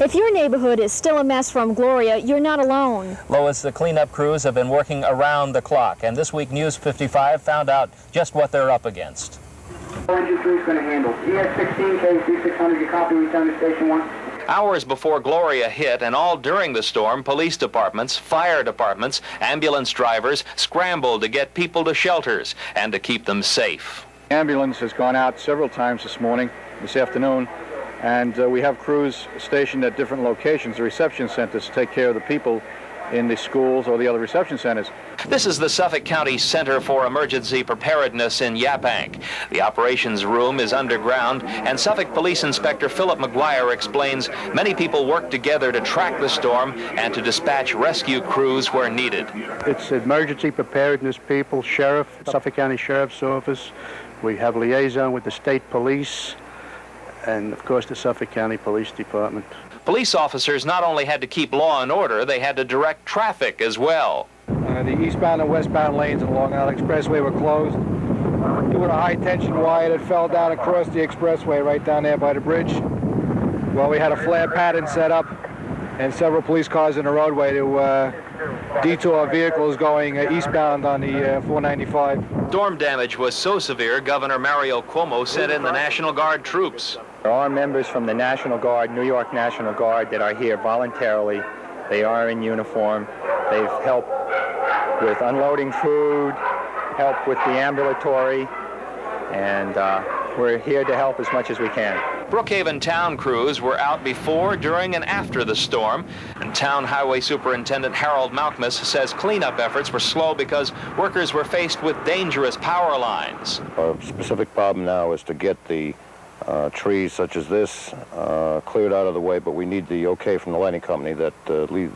If your neighborhood is still a mess from Gloria, you're not alone. Lois, the cleanup crews have been working around the clock, and this week News 55 found out just what they're up against. Engine 3 is going to handle. ES16K, C600, you copy, return to Station 1. Hours before Gloria hit, and all during the storm, police departments, fire departments, ambulance drivers scrambled to get people to shelters and to keep them safe. Ambulance has gone out several times this afternoon, and we have crews stationed at different locations, the reception centers, to take care of the people in the schools or the other reception centers. This is the Suffolk County Center for Emergency Preparedness in Yaphank. The operations room is underground, and Suffolk Police Inspector Philip McGuire explains many people work together to track the storm and to dispatch rescue crews where needed. It's emergency preparedness people, sheriff, Suffolk County Sheriff's Office. We have liaison with the state police and, of course, the Suffolk County Police Department. Police officers not only had to keep law and order, they had to direct traffic as well. The eastbound and westbound lanes on Long Island Expressway were closed due to a high-tension wire that fell down across the expressway right down there by the bridge. Well, we had a flare pattern set up and several police cars in the roadway to detour vehicles going eastbound on the 495. Storm damage was so severe, Governor Mario Cuomo sent in the National Guard troops. There are members from the National Guard, New York National Guard, that are here voluntarily. They are in uniform. They've helped with unloading food, help with the ambulatory, and we're here to help as much as we can. Brookhaven town crews were out before, during, and after the storm, and Town Highway Superintendent Harold Malkmus says cleanup efforts were slow because workers were faced with dangerous power lines. Our specific problem now is to get the trees such as this cleared out of the way, but we need the okay from the lighting company that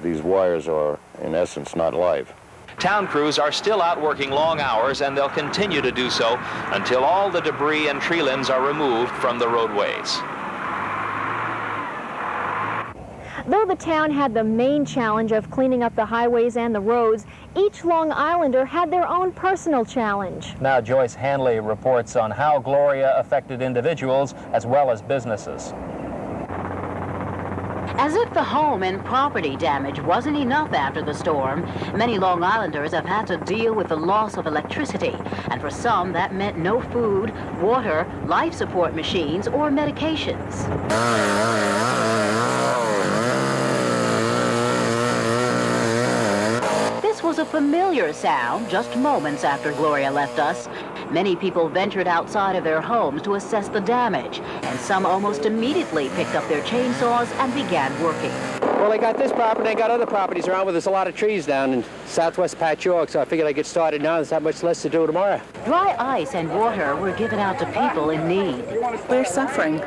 these wires are, in essence, not live. Town crews are still out working long hours, and they'll continue to do so until all the debris and tree limbs are removed from the roadways. Though the town had the main challenge of cleaning up the highways and the roads, each Long Islander had their own personal challenge. Now Joyce Hanley reports on how Gloria affected individuals as well as businesses. As if the home and property damage wasn't enough after the storm, many Long Islanders have had to deal with the loss of electricity, and for some that meant no food, water, life support machines, or medications. This was a familiar sound just moments after Gloria left us. Many people ventured outside of their homes to assess the damage, and some almost immediately picked up their chainsaws and began working. Well, I got this property, I got other properties around where there's a lot of trees down in southwest Patch York, so I figured I'd get started now. There's not much less to do tomorrow. Dry ice and water were given out to people in need. We're suffering,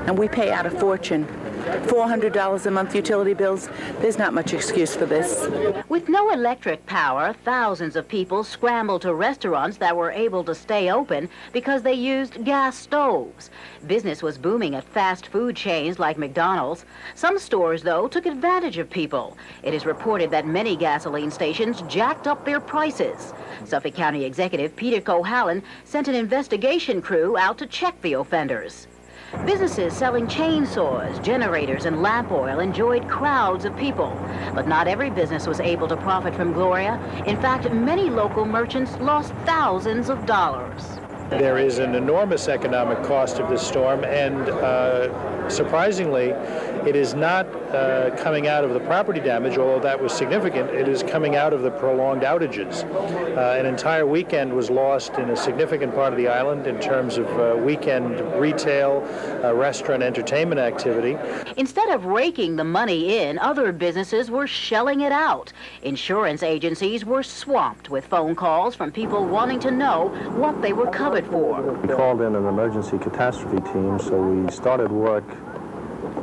and we pay out a fortune. $400 a month utility bills. There's not much excuse for this. With no electric power, thousands of people scrambled to restaurants that were able to stay open because they used gas stoves. Business was booming at fast food chains like McDonald's. Some stores, though, took advantage of people. It is reported that many gasoline stations jacked up their prices. Suffolk County Executive Peter Cohallen sent an investigation crew out to check the offenders. Businesses selling chainsaws, generators, and lamp oil enjoyed crowds of people. But not every business was able to profit from Gloria. In fact, many local merchants lost thousands of dollars. There is an enormous economic cost of this storm, and surprisingly, it is not coming out of the property damage, although that was significant. It is coming out of the prolonged outages. An entire weekend was lost in a significant part of the island in terms of weekend retail, restaurant, entertainment activity. Instead of raking the money in, other businesses were shelling it out. Insurance agencies were swamped with phone calls from people wanting to know what they were covered for. We called in an emergency catastrophe team, so we started work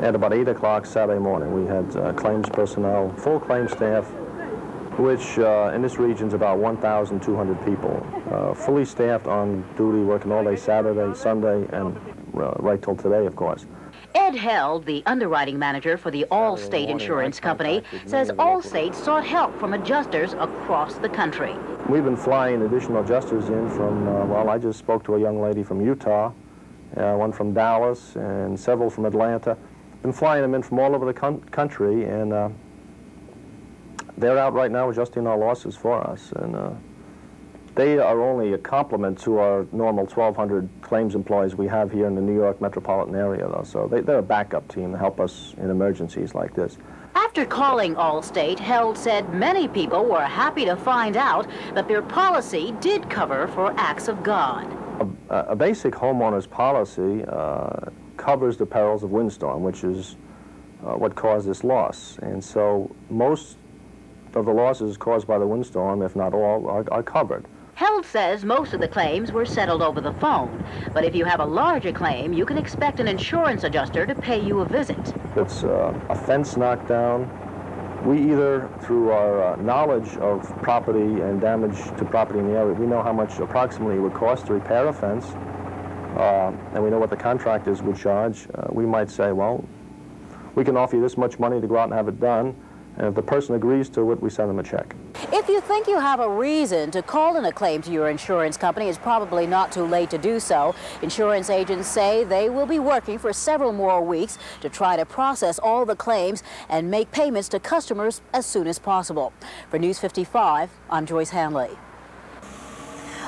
at about 8 o'clock Saturday morning. We had claims personnel, full claims staff, which in this region is about 1,200 people, fully staffed on duty, working all day Saturday, Sunday, and right till today, of course. Ed Held, the underwriting manager for the Allstate Insurance Company, says Allstate sought help from adjusters across the country. We've been flying additional adjusters in from, well, I just spoke to a young lady from Utah, one from Dallas, and several from Atlanta. been flying them in from all over the country, and they're out right now adjusting our losses for us. And they are only a complement to our normal 1,200 claims employees we have here in the New York metropolitan area, though. So they're a backup team to help us in emergencies like this. After calling Allstate, Held said many people were happy to find out that their policy did cover for acts of God. A basic homeowner's policy covers the perils of windstorm, which is what caused this loss. And so most of the losses caused by the windstorm, if not all, are covered. Held says most of the claims were settled over the phone, but if you have a larger claim, you can expect an insurance adjuster to pay you a visit. If it's a fence knocked down, we either, through our knowledge of property and damage to property in the area, we know how much approximately it would cost to repair a fence, and we know what the contractors would charge. We might say, well, we can offer you this much money to go out and have it done, and if the person agrees to it, we send them a check. If you think you have a reason to call in a claim to your insurance company, it's probably not too late to do so. Insurance agents say they will be working for several more weeks to try to process all the claims and make payments to customers as soon as possible. For News 55, I'm Joyce Hanley.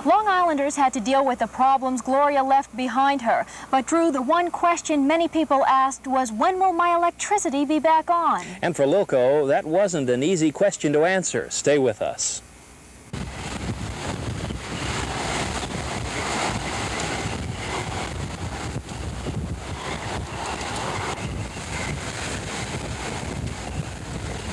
Long Islanders had to deal with the problems Gloria left behind her. But, Drew, the one question many people asked was, when will my electricity be back on? And for Loco, that wasn't an easy question to answer. Stay with us.